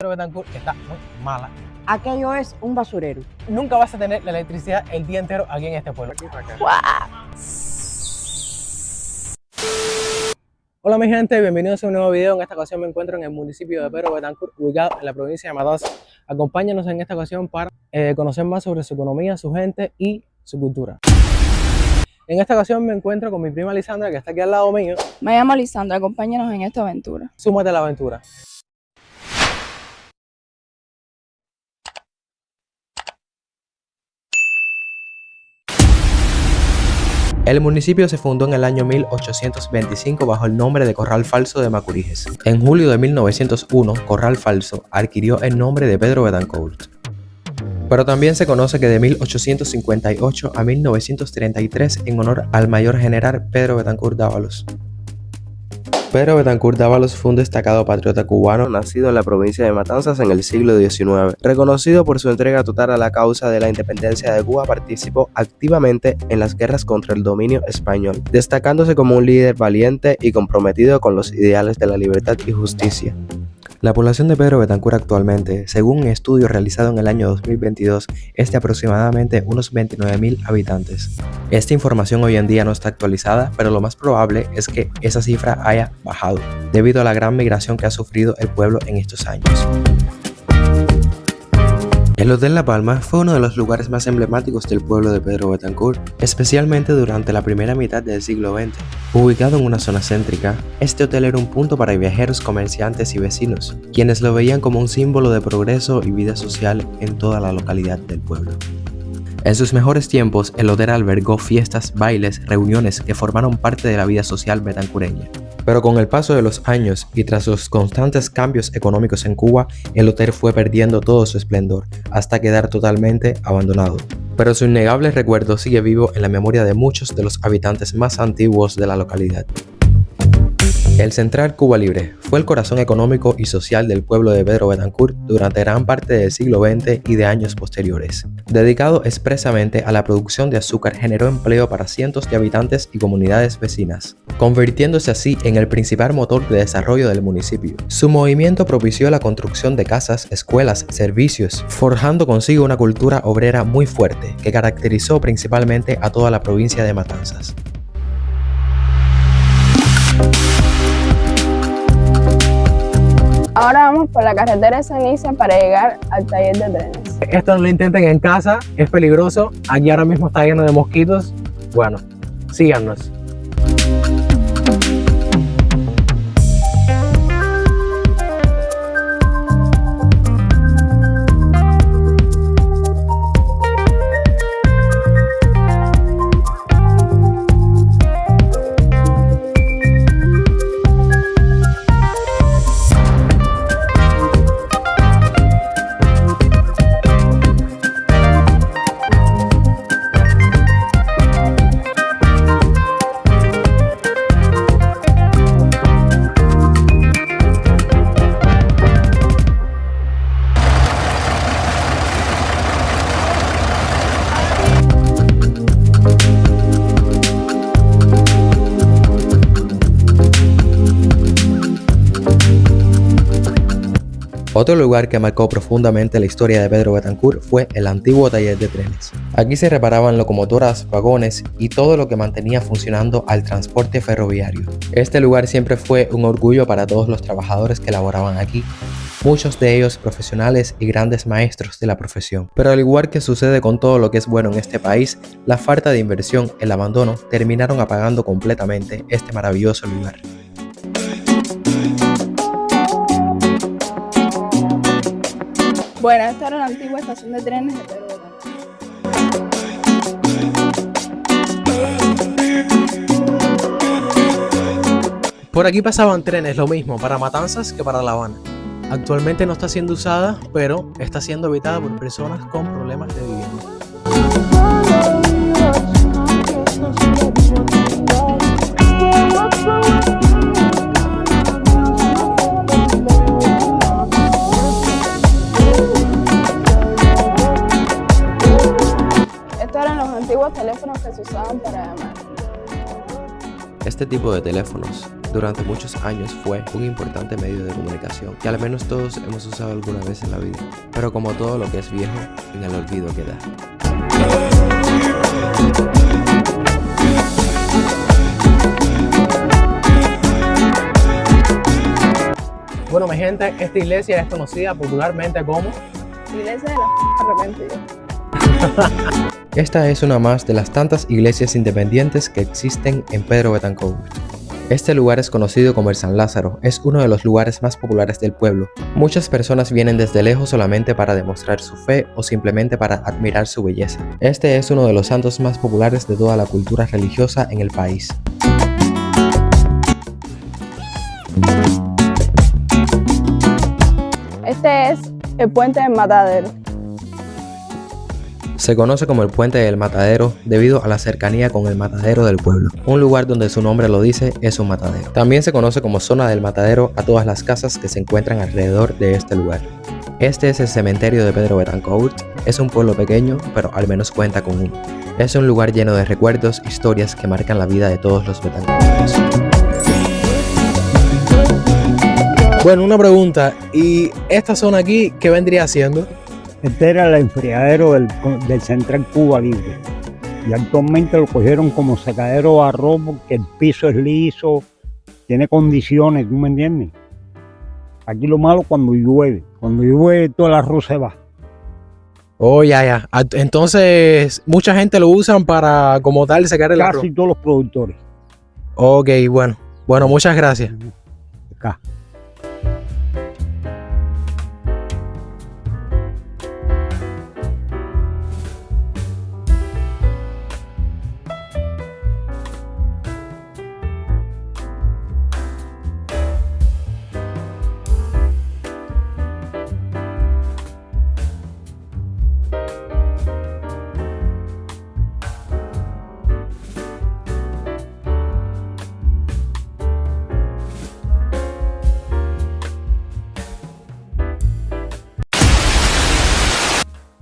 Pedro Betancur está muy mala. Aquello es un basurero. Nunca vas a tener la electricidad el día entero aquí en este pueblo. Hola mi gente, bienvenidos a un nuevo video. En esta ocasión me encuentro en el municipio de Pedro Betancur, ubicado en la provincia de Matanzas. Acompáñanos en esta ocasión para conocer más sobre su economía, su gente y su cultura. En esta ocasión me encuentro con mi prima Lisandra, que está aquí al lado mío. Me llamo Lisandra, acompáñanos en esta aventura. Súmate a la aventura. El municipio se fundó en el año 1825 bajo el nombre de Corral Falso de Macuriges. En julio de 1901, Corral Falso adquirió el nombre de Pedro Betancourt. Pero también se conoce que de 1858 a 1933 en honor al mayor general Pedro Betancur Dávalos. Pedro Betancur Dávalos fue un destacado patriota cubano nacido en la provincia de Matanzas en el siglo XIX. Reconocido por su entrega total a la causa de la independencia de Cuba, participó activamente en las guerras contra el dominio español, destacándose como un líder valiente y comprometido con los ideales de la libertad y justicia. La población de Pedro Betancur actualmente, según un estudio realizado en el año 2022, es de aproximadamente unos 29.000 habitantes. Esta información hoy en día no está actualizada, pero lo más probable es que esa cifra haya bajado, debido a la gran migración que ha sufrido el pueblo en estos años. El Hotel La Palma fue uno de los lugares más emblemáticos del pueblo de Pedro Betancur, especialmente durante la primera mitad del siglo XX. Ubicado en una zona céntrica, este hotel era un punto para viajeros, comerciantes y vecinos, quienes lo veían como un símbolo de progreso y vida social en toda la localidad del pueblo. En sus mejores tiempos, el hotel albergó fiestas, bailes, reuniones que formaron parte de la vida social betancureña. Pero con el paso de los años y tras los constantes cambios económicos en Cuba, el hotel fue perdiendo todo su esplendor, hasta quedar totalmente abandonado. Pero su innegable recuerdo sigue vivo en la memoria de muchos de los habitantes más antiguos de la localidad. El Central Cuba Libre fue el corazón económico y social del pueblo de Pedro Betancur durante gran parte del siglo XX y de años posteriores. Dedicado expresamente a la producción de azúcar, generó empleo para cientos de habitantes y comunidades vecinas, convirtiéndose así en el principal motor de desarrollo del municipio. Su movimiento propició la construcción de casas, escuelas, servicios, forjando consigo una cultura obrera muy fuerte que caracterizó principalmente a toda la provincia de Matanzas. Ahora vamos por la carretera de Ceniza para llegar al taller de trenes. Esto no lo intenten en casa, es peligroso. Aquí ahora mismo está lleno de mosquitos. Bueno, síganos. Otro lugar que marcó profundamente la historia de Pedro Betancur fue el antiguo taller de trenes. Aquí se reparaban locomotoras, vagones y todo lo que mantenía funcionando al transporte ferroviario. Este lugar siempre fue un orgullo para todos los trabajadores que laboraban aquí, muchos de ellos profesionales y grandes maestros de la profesión. Pero al igual que sucede con todo lo que es bueno en este país, la falta de inversión, el abandono, terminaron apagando completamente este maravilloso lugar. Bueno, esta era la antigua estación de trenes de Pedro Betancur. Por aquí pasaban trenes, lo mismo para Matanzas que para La Habana. Actualmente no está siendo usada, pero está siendo habitada por personas con problemas de vivienda. Estos eran los antiguos teléfonos que se usaban para llamar. Este tipo de teléfonos durante muchos años fue un importante medio de comunicación que al menos todos hemos usado alguna vez en la vida, pero como todo lo que es viejo, en el olvido queda. Bueno, mi gente, esta iglesia es conocida popularmente como Iglesia de la Arrepentida. Esta es una más de las tantas iglesias independientes que existen en Pedro Betancourt. Este lugar es conocido como el San Lázaro, es uno de los lugares más populares del pueblo. Muchas personas vienen desde lejos solamente para demostrar su fe o simplemente para admirar su belleza. Este es uno de los santos más populares de toda la cultura religiosa en el país. Este es el puente del Matadero. Se conoce como el Puente del Matadero debido a la cercanía con el matadero del pueblo. Un lugar donde su nombre lo dice es un matadero. También se conoce como zona del matadero a todas las casas que se encuentran alrededor de este lugar. Este es el cementerio de Pedro Betancourt. Es un pueblo pequeño, pero al menos cuenta con uno. Es un lugar lleno de recuerdos, historias que marcan la vida de todos los betancourtinos. Bueno, una pregunta, ¿y esta zona aquí qué vendría siendo? Este era el enfriadero del Central Cuba Libre. Y actualmente lo cogieron como secadero de arroz porque el piso es liso, tiene condiciones, ¿tú me entiendes? Aquí lo malo cuando llueve todo el arroz se va. Oh, ya. Entonces, mucha gente lo usan para, como tal, secar el arroz. Casi todos los productores. Ok, bueno. Bueno, muchas gracias. Acá.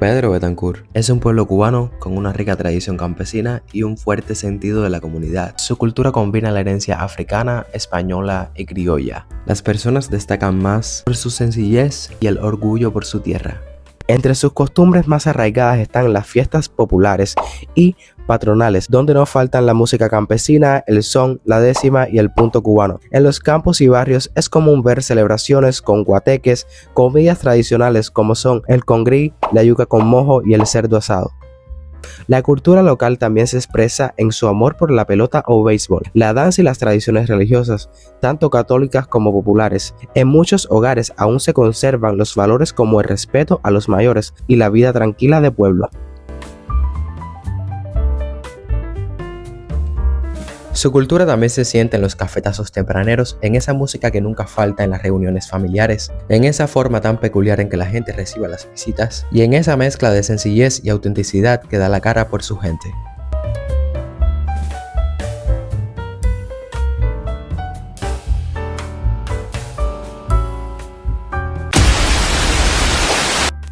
Pedro Betancourt es un pueblo cubano con una rica tradición campesina y un fuerte sentido de la comunidad. Su cultura combina la herencia africana, española y criolla. Las personas destacan más por su sencillez y el orgullo por su tierra. Entre sus costumbres más arraigadas están las fiestas populares y patronales, donde no faltan la música campesina, el son, la décima y el punto cubano. En los campos y barrios es común ver celebraciones con guateques, comidas tradicionales como son el congrí, la yuca con mojo y el cerdo asado. La cultura local también se expresa en su amor por la pelota o béisbol, la danza y las tradiciones religiosas, tanto católicas como populares. En muchos hogares aún se conservan los valores como el respeto a los mayores y la vida tranquila de pueblo. Su cultura también se siente en los cafetazos tempraneros, en esa música que nunca falta en las reuniones familiares, en esa forma tan peculiar en que la gente recibe las visitas y en esa mezcla de sencillez y autenticidad que da la cara por su gente.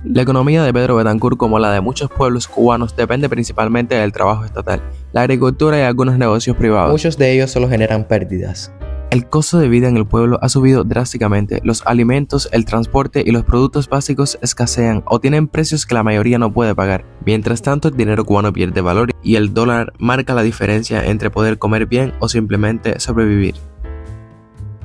La economía de Pedro Betancourt, como la de muchos pueblos cubanos, depende principalmente del trabajo estatal, la agricultura y algunos negocios privados. Muchos de ellos solo generan pérdidas. El costo de vida en el pueblo ha subido drásticamente, los alimentos, el transporte y los productos básicos escasean o tienen precios que la mayoría no puede pagar. Mientras tanto, el dinero cubano pierde valor y el dólar marca la diferencia entre poder comer bien o simplemente sobrevivir.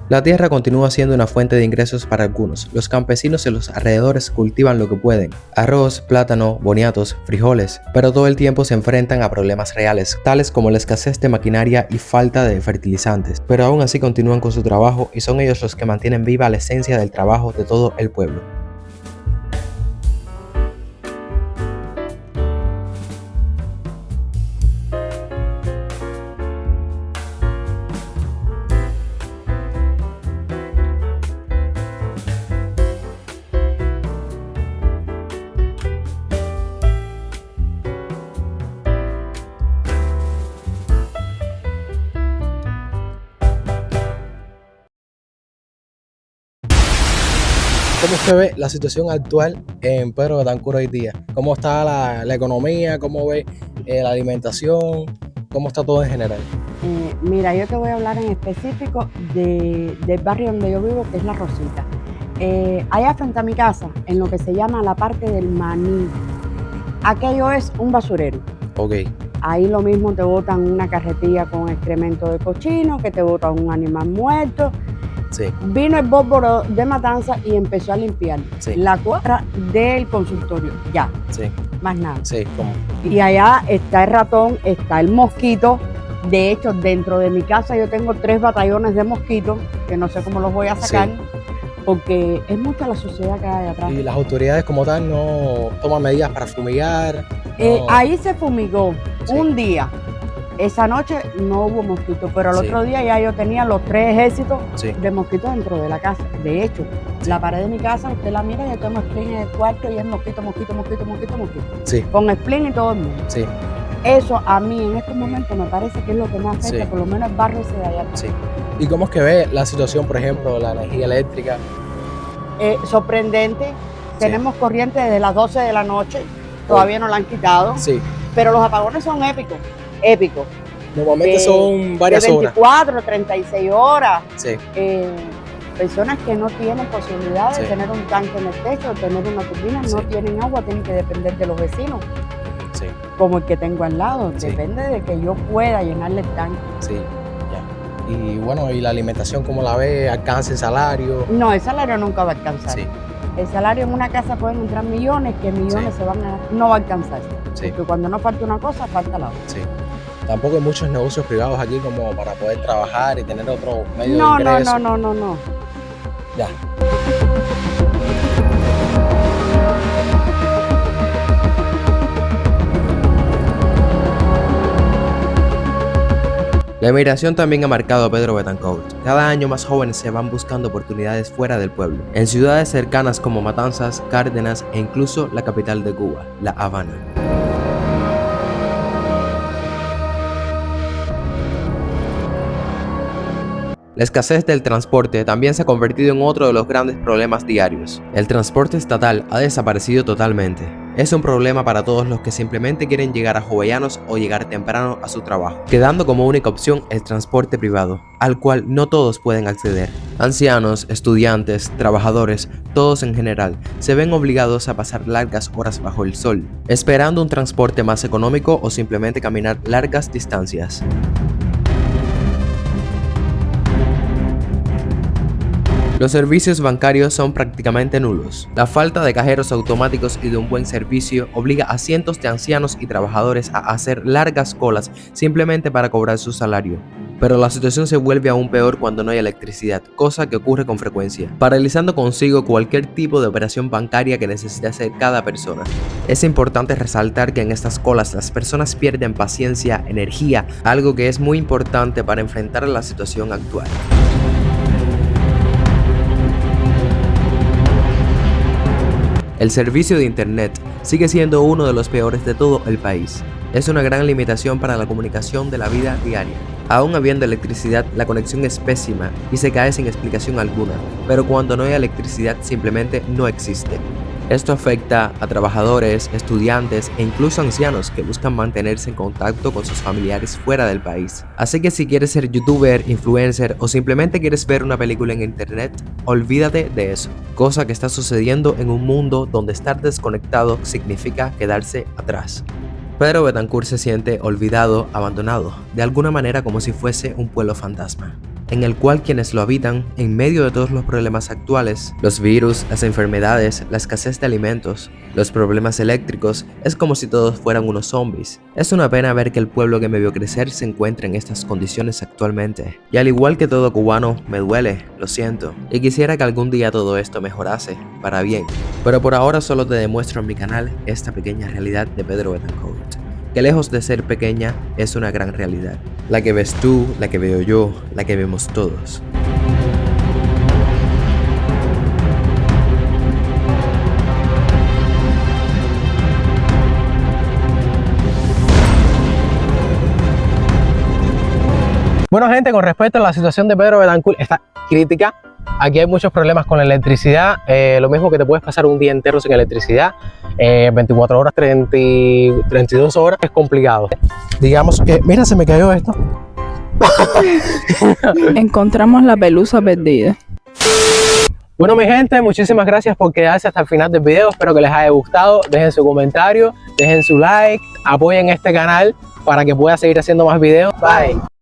La tierra continúa siendo una fuente de ingresos para algunos. Los campesinos en los alrededores cultivan lo que pueden: arroz, plátano, boniatos, frijoles, pero todo el tiempo se enfrentan a problemas reales, tales como la escasez de maquinaria y falta de fertilizantes. Pero aún así continúan con su trabajo y son ellos los que mantienen viva la esencia del trabajo de todo el pueblo. ¿Cómo usted ve la situación actual en Pedro Betancourt hoy día? ¿Cómo está la economía? ¿Cómo ve la alimentación? ¿Cómo está todo en general? Mira, yo te voy a hablar en específico del barrio donde yo vivo, que es La Rosita. Allá frente a mi casa, en lo que se llama la parte del Maní, aquello es un basurero. Ok. Ahí lo mismo te botan una carretilla con excremento de cochino, que te botan un animal muerto. Sí. Vino el bórboro de Matanza y empezó a limpiar Sí. la cuadra del consultorio. Ya, Sí. más nada. Sí. ¿Cómo? Y allá está el ratón, está el mosquito. De hecho, dentro de mi casa yo tengo 3 batallones de mosquitos, que no sé cómo los voy a sacar, porque es mucha la suciedad que hay atrás. Y las autoridades como tal no toman medidas para fumigar. No. Ahí se fumigó Sí. un día. Esa noche no hubo mosquitos, pero al Sí. otro día ya yo tenía los 3 ejércitos Sí. de mosquitos dentro de la casa. De hecho, la pared de mi casa, usted la mira, yo tengo spleen en el cuarto y es mosquito. Sí. Con spleen y todo el mundo. Sí. Eso a mí en estos momentos me parece que es lo que más afecta, Sí. por lo menos el barrio ese de allá. Sí. ¿Y cómo es que ve la situación, por ejemplo, la energía eléctrica? Sorprendente. Tenemos corriente desde las 12 de la noche, todavía no la han quitado, Sí. pero los apagones son épicos, épicos. Normalmente De- son varias de horas. 24, 36 horas. Sí. Personas que no tienen posibilidad de Sí. tener un tanque en el techo, de tener una turbina, no Sí. tienen agua, tienen que depender de los vecinos, Sí. como el que tengo al lado. Sí. Depende de que yo pueda llenarle el tanque. Sí. Ya. Y bueno, ¿y la alimentación cómo la ve? ¿Alcanza el salario? No, el salario nunca va a alcanzar. Sí. El salario en una casa pueden entrar millones, que millones Sí. no va a alcanzar. Sí. Porque cuando no falta una cosa, falta la otra. Sí. Tampoco hay muchos negocios privados aquí como para poder trabajar y tener otro medio No, de no, ingreso. no. Ya. La emigración también ha marcado a Pedro Betancourt. Cada año más jóvenes se van buscando oportunidades fuera del pueblo, en ciudades cercanas como Matanzas, Cárdenas e incluso la capital de Cuba, La Habana. La escasez del transporte también se ha convertido en otro de los grandes problemas diarios. El transporte estatal ha desaparecido totalmente. Es un problema para todos los que simplemente quieren llegar a Jovellanos o llegar temprano a su trabajo, quedando como única opción el transporte privado, al cual no todos pueden acceder. Ancianos, estudiantes, trabajadores, todos en general, se ven obligados a pasar largas horas bajo el sol, esperando un transporte más económico o simplemente caminar largas distancias. Los servicios bancarios son prácticamente nulos. La falta de cajeros automáticos y de un buen servicio obliga a cientos de ancianos y trabajadores a hacer largas colas simplemente para cobrar su salario. Pero la situación se vuelve aún peor cuando no hay electricidad, cosa que ocurre con frecuencia, paralizando consigo cualquier tipo de operación bancaria que necesite hacer cada persona. Es importante resaltar que en estas colas las personas pierden paciencia, energía, algo que es muy importante para enfrentar la situación actual. El servicio de Internet sigue siendo uno de los peores de todo el país. Es una gran limitación para la comunicación de la vida diaria. Aún habiendo electricidad, la conexión es pésima y se cae sin explicación alguna, pero cuando no hay electricidad simplemente no existe. Esto afecta a trabajadores, estudiantes e incluso ancianos que buscan mantenerse en contacto con sus familiares fuera del país. Así que si quieres ser youtuber, influencer o simplemente quieres ver una película en internet, olvídate de eso. Cosa que está sucediendo en un mundo donde estar desconectado significa quedarse atrás. Pedro Betancourt se siente olvidado, abandonado, de alguna manera como si fuese un pueblo fantasma, en el cual quienes lo habitan, en medio de todos los problemas actuales, los virus, las enfermedades, la escasez de alimentos, los problemas eléctricos, es como si todos fueran unos zombies. Es una pena ver que el pueblo que me vio crecer se encuentra en estas condiciones actualmente. Y al igual que todo cubano, me duele, lo siento, y quisiera que algún día todo esto mejorase, para bien. Pero por ahora solo te demuestro en mi canal esta pequeña realidad de Pedro Betancourt, que lejos de ser pequeña, es una gran realidad. La que ves tú, la que veo yo, la que vemos todos. Bueno, gente, con respecto a la situación de Pedro Betancourt, está crítica. Aquí hay muchos problemas con la electricidad. Lo mismo que te puedes pasar un día entero sin electricidad. 24 horas, 32 horas. Es complicado. Digamos que, mira, se me cayó esto. Encontramos la pelusa perdida. Bueno, mi gente, muchísimas gracias por quedarse hasta el final del video. Espero que les haya gustado. Dejen su comentario, dejen su like, apoyen este canal para que pueda seguir haciendo más videos. Bye.